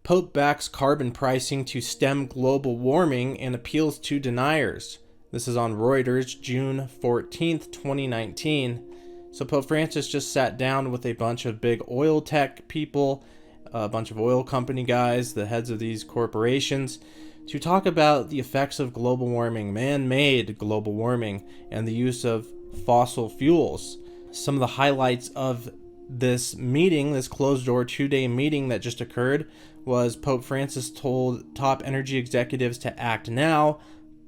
Pope backs carbon pricing to stem global warming and appeals to deniers. This is on Reuters, June 14th, 2019. So Pope Francis just sat down with a bunch of big oil tech people, a bunch of oil company guys, the heads of these corporations, to talk about the effects of global warming, man-made global warming, and the use of fossil fuels. Some of the highlights of this meeting, this closed-door 2-day meeting that just occurred, was Pope Francis told top energy executives to act now.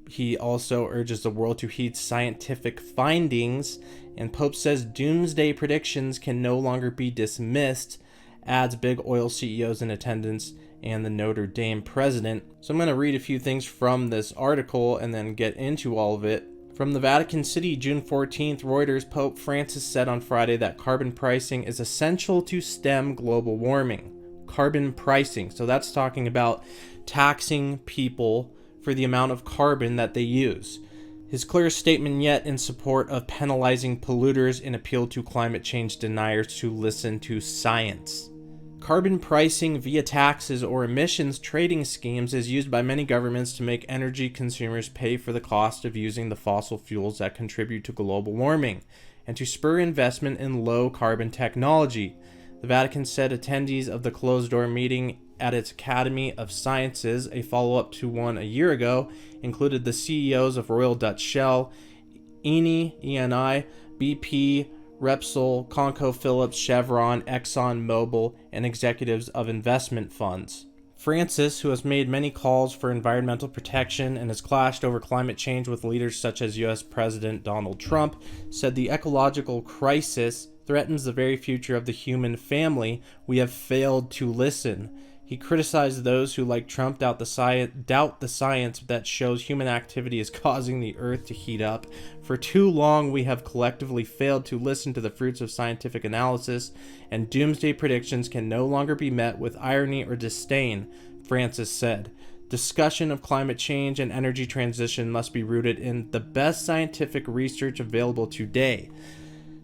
He also urges the world to heed scientific findings, and Pope says doomsday predictions can no longer be dismissed, adds big oil CEOs in attendance and the Notre Dame president. So I'm going to read a few things from this article and then get into all of it. From the Vatican City, June 14th, Reuters, Pope Francis said on Friday that carbon pricing is essential to stem global warming. Carbon pricing. So that's talking about taxing people for the amount of carbon that they use. His clearest statement yet in support of penalizing polluters and appeal to climate change deniers to listen to science. Carbon pricing via taxes or emissions trading schemes is used by many governments to make energy consumers pay for the cost of using the fossil fuels that contribute to global warming and to spur investment in low carbon technology. The Vatican said attendees of the closed-door meeting at its Academy of Sciences, a follow-up to one a year ago, included the CEOs of Royal Dutch Shell, Eni, BP, Repsol, ConocoPhillips, Chevron, ExxonMobil, and executives of investment funds. Francis, who has made many calls for environmental protection and has clashed over climate change with leaders such as U.S. President Donald Trump, said the ecological crisis threatens the very future of the human family. We have failed to listen. He criticized those who, like Trump, doubt the science that shows human activity is causing the earth to heat up. For too long, we have collectively failed to listen to the fruits of scientific analysis, and doomsday predictions can no longer be met with irony or disdain, Francis said. Discussion of climate change and energy transition must be rooted in the best scientific research available today.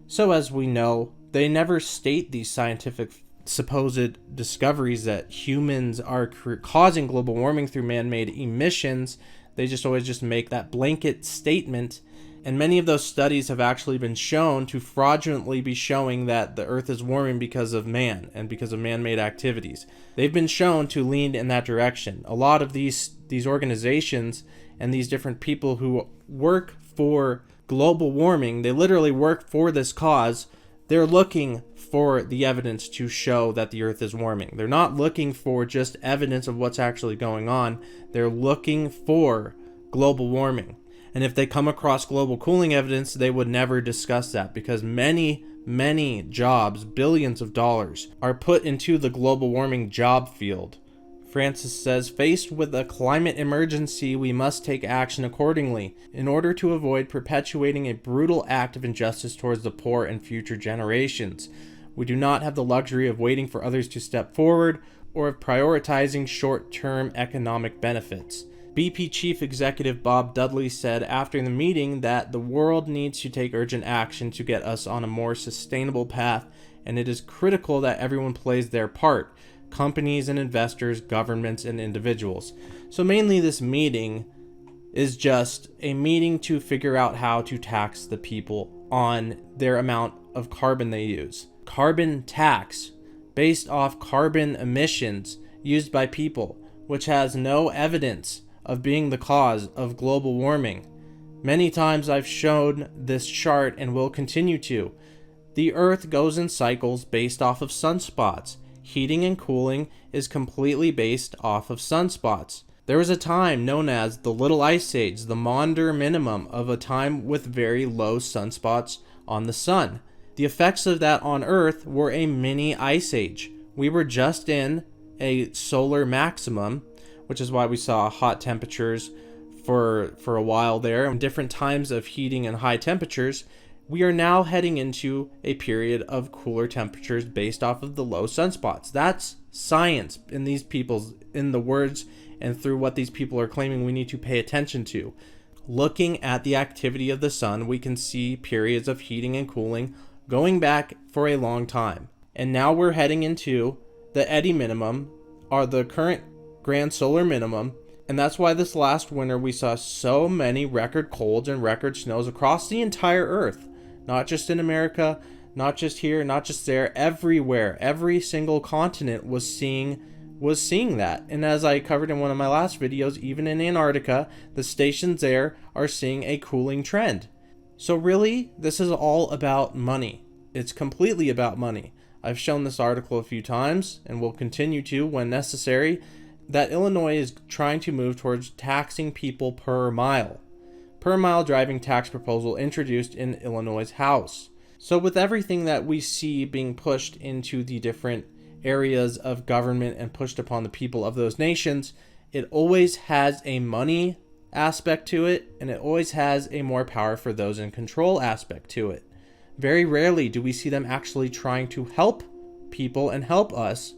So as we know, they never state these scientific supposed discoveries that humans are causing global warming through man-made emissions. They just always just make that blanket statement, and many of those studies have actually been shown to fraudulently be showing that the earth is warming because of man and because of man-made activities. They've been shown to lean in that direction. A lot of these organizations and these different people who work for global warming, they literally work for this cause. They're looking for the evidence to show that the earth is warming. They're not looking for just evidence of what's actually going on. They're looking for global warming. And if they come across global cooling evidence, they would never discuss that, because many jobs, billions of dollars, are put into the global warming job field. Francis says, faced with a climate emergency, we must take action accordingly in order to avoid perpetuating a brutal act of injustice towards the poor and future generations. We do not have the luxury of waiting for others to step forward or of prioritizing short-term economic benefits. BP Chief Executive Bob Dudley said after the meeting that the world needs to take urgent action to get us on a more sustainable path, and it is critical that everyone plays their part. Companies and investors, governments and individuals. So mainly this meeting is just a meeting to figure out how to tax the people on their amount of carbon they use. Carbon tax based off carbon emissions used by people, which has no evidence of being the cause of global warming. Many times I've shown this chart and will continue to. The earth goes in cycles based off of sunspots. Heating and cooling is completely based off of sunspots. There was a time known as the Little Ice Age, the Maunder Minimum, of a time with very low sunspots on the sun. The effects of that on Earth were a mini ice age. We were just in a solar maximum, which is why we saw hot temperatures for a while there, and different times of heating and high temperatures. We are now heading into a period of cooler temperatures based off of the low sunspots. That's science in the words and through what these people are claiming we need to pay attention to. Looking at the activity of the sun, we can see periods of heating and cooling going back for a long time. And now we're heading into the eddy minimum are the current grand solar minimum. And that's why this last winter we saw so many record colds and record snows across the entire Earth. Not just in America, not just here, not just there, everywhere. Every single continent was seeing that. And as I covered in one of my last videos, even in Antarctica, the stations there are seeing a cooling trend. So really, this is all about money. It's completely about money. I've shown this article a few times and will continue to when necessary, that Illinois is trying to move towards taxing people per mile driving tax proposal introduced in Illinois' House. So with everything that we see being pushed into the different areas of government and pushed upon the people of those nations, it always has a money aspect to it, and it always has a more power for those in control aspect to it. Very rarely do we see them actually trying to help people and help us,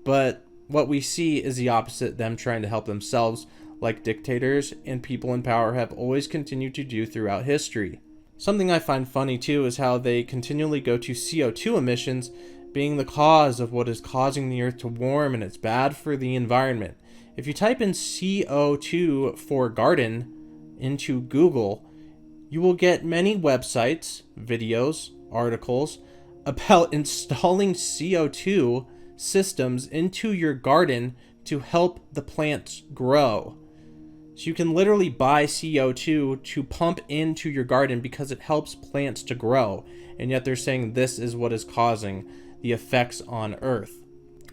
but what we see is the opposite, them trying to help themselves, like dictators and people in power have always continued to do throughout history. Something I find funny too is how they continually go to CO2 emissions being the cause of what is causing the earth to warm, and it's bad for the environment. If you type in CO2 for garden into Google, you will get many websites, videos, articles about installing CO2 systems into your garden to help the plants grow. So you can literally buy CO2 to pump into your garden because it helps plants to grow. And yet they're saying this is what is causing the effects on Earth.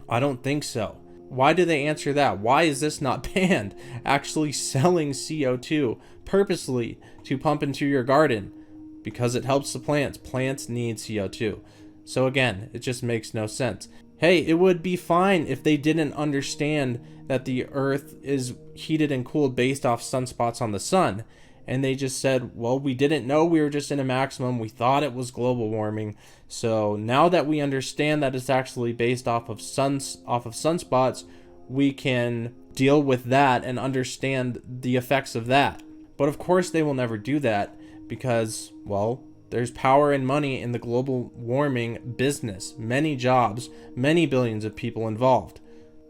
I don't think so. Why do they answer that? Why is this not banned? Actually selling CO2 purposely to pump into your garden because it helps the plants. Plants need CO2. So again, it just makes no sense. Hey, it would be fine if they didn't understand that the earth is heated and cooled based off sunspots on the sun. And they just said, well, we didn't know, we were just in a maximum. We thought it was global warming. So now that we understand that it's actually based off of sunspots, we can deal with that and understand the effects of that. But of course they will never do that because, well, there's power and money in the global warming business, many jobs, many billions of people involved.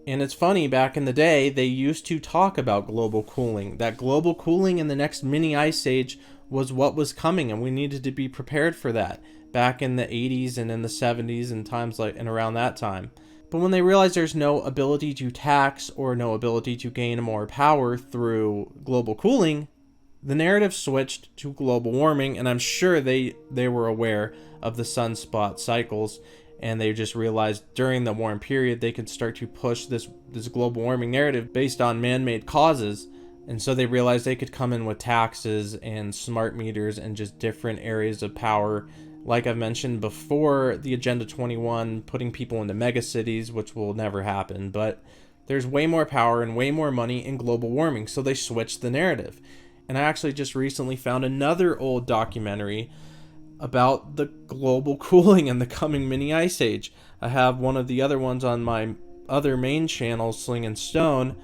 And it's funny, back in the day, they used to talk about global cooling. That global cooling in the next mini ice age was what was coming, and we needed to be prepared for that back in the 80s and in the 70s and times like and around that time. But when they realized there's no ability to tax or no ability to gain more power through global cooling, the narrative switched to global warming, and I'm sure they were aware of the sunspot cycles, and they just realized during the warm period they could start to push this global warming narrative based on man-made causes. And so they realized they could come in with taxes and smart meters and just different areas of power. Like I've mentioned before, the Agenda 21, putting people into megacities, which will never happen, but there's way more power and way more money in global warming, so they switched the narrative. And I actually just recently found another old documentary about the global cooling and the coming mini ice age. I have one of the other ones on my other main channel, Sling and Stone,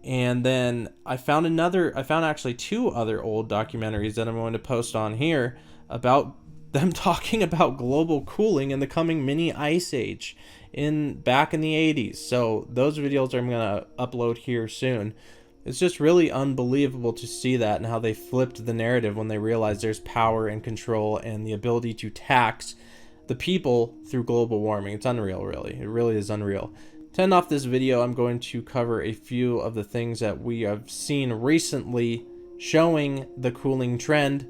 and then I found actually two other old documentaries that I'm going to post on here about them talking about global cooling and the coming mini ice age back in the 80s. So those videos I'm going to upload here soon. It's just really unbelievable to see that and how they flipped the narrative when they realized there's power and control and the ability to tax the people through global warming. It's unreal, really. It really is unreal. To end off this video, I'm going to cover a few of the things that we have seen recently showing the cooling trend.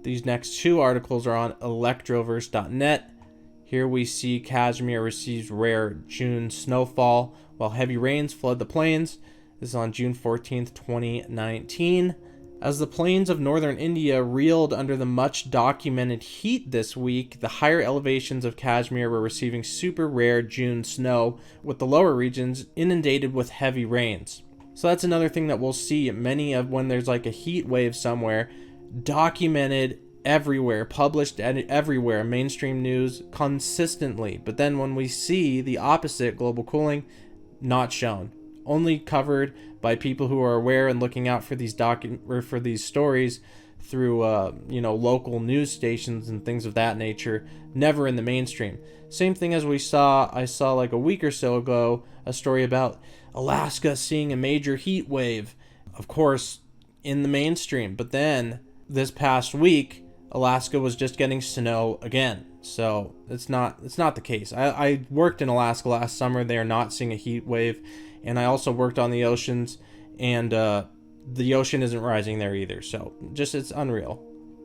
These next two articles are on electroverse.net. Here we see Kashmir receives rare June snowfall while heavy rains flood the plains. This is on June 14th, 2019. As the plains of northern India reeled under the much documented heat this week, the higher elevations of Kashmir were receiving super rare June snow, with the lower regions inundated with heavy rains. So that's another thing that we'll see many of when there's like a heat wave somewhere, documented everywhere, published everywhere, mainstream news consistently. But then when we see the opposite, global cooling, not shown. Only covered by people who are aware and looking out for these stories through local news stations and things of that nature, never in the mainstream. Same thing as I saw like a week or so ago, a story about Alaska seeing a major heat wave, of course, in the mainstream. But then this past week, Alaska was just getting snow again. So it's not the case. I worked in Alaska last summer. They are not seeing a heat wave. And I also worked on the oceans, and the ocean isn't rising there either. So just, it's unreal.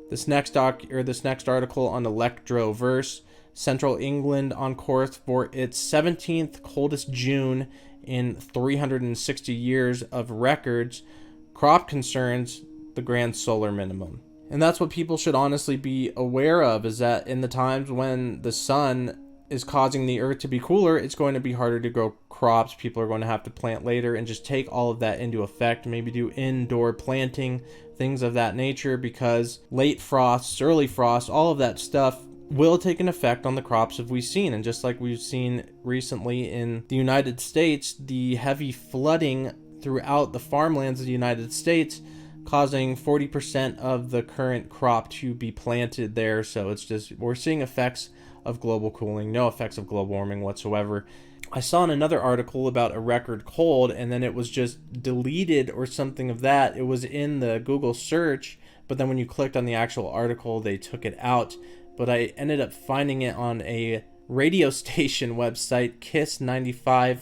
This next article on Electroverse, Central England on course for its 17th coldest June in 360 years of records. Crop concerns the grand solar minimum. And that's what people should honestly be aware of, is that in the times when the sun is causing the earth to be cooler, it's going to be harder to grow crops. People are going to have to plant later, and just take all of that into effect. Maybe do indoor planting, things of that nature, because late frosts, early frosts, all of that stuff will take an effect on the crops that we've seen. And just like we've seen recently in the United States, the heavy flooding throughout the farmlands of the United States, causing 40% of the current crop to be planted there. So it's just, we're seeing effects of global cooling, no effects of global warming whatsoever. I saw in another article about a record cold, and then it was just deleted or something of that. It was in the Google search, but then when you clicked on the actual article, they took it out. But I ended up finding it on a radio station website, Kiss 95.1,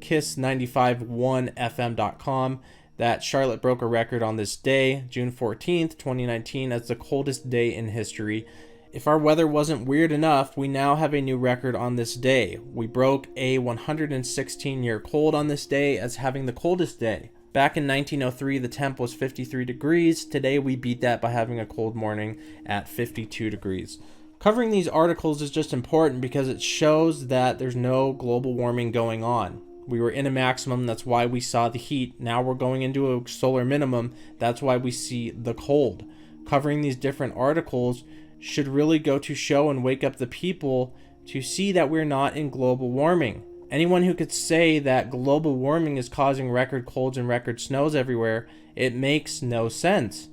kiss951fm.com, that Charlotte broke a record on this day, June 14th, 2019, as the coldest day in history. If our weather wasn't weird enough, we now have a new record on this day. We broke a 116-year cold on this day as having the coldest day. Back in 1903, the temp was 53 degrees. Today, we beat that by having a cold morning at 52 degrees. Covering these articles is just important because it shows that there's no global warming going on. We were in a maximum, that's why we saw the heat. Now we're going into a solar minimum, that's why we see the cold. Covering these different articles should really go to show and wake up the people to see that we're not in global warming. Anyone who could say that global warming is causing record colds and record snows everywhere, it makes no sense.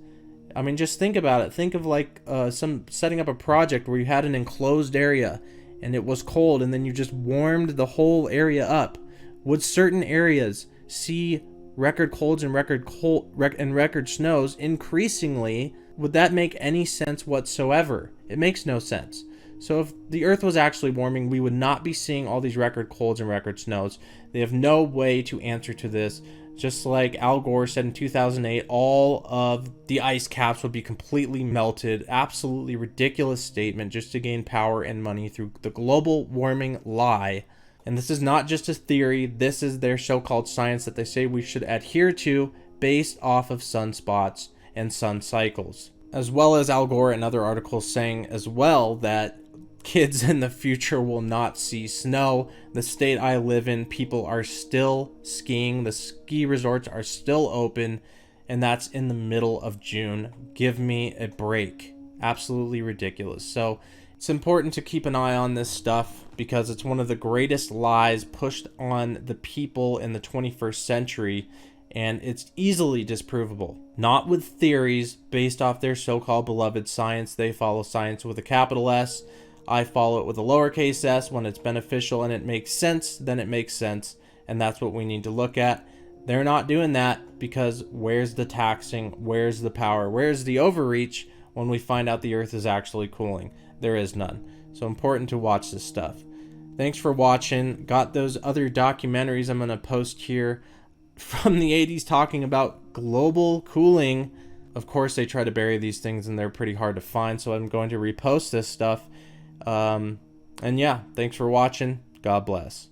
I mean, just think about it. Think of like setting up a project where you had an enclosed area and it was cold, and then you just warmed the whole area up. Would certain areas see record colds and record snows increasingly? Would that make any sense whatsoever? It makes no sense. So if the earth was actually warming, we would not be seeing all these record colds and record snows. They have no way to answer to this. Just like Al Gore said in 2008, all of the ice caps would be completely melted. Absolutely ridiculous statement just to gain power and money through the global warming lie. And this is not just a theory. This is their so-called science that they say we should adhere to based off of sunspots and sun cycles. As well as Al Gore and other articles saying as well that kids in the future will not see snow. The state I live in, people are still skiing. The ski resorts are still open, and that's in the middle of June. Give me a break. Absolutely ridiculous. So it's important to keep an eye on this stuff because it's one of the greatest lies pushed on the people in the 21st century, and it's easily disprovable. Not with theories based off their so-called beloved science. They follow science with a capital S. I follow it with a lowercase s. When it's beneficial and it makes sense, then it makes sense. And that's what we need to look at. They're not doing that because where's the taxing? Where's the power? Where's the overreach when we find out the earth is actually cooling? There is none. So important to watch this stuff. Thanks for watching. Got those other documentaries I'm going to post here from the 80s talking about global cooling. Of course, they try to bury these things and they're pretty hard to find. So I'm going to repost this stuff. And yeah, thanks for watching. God bless.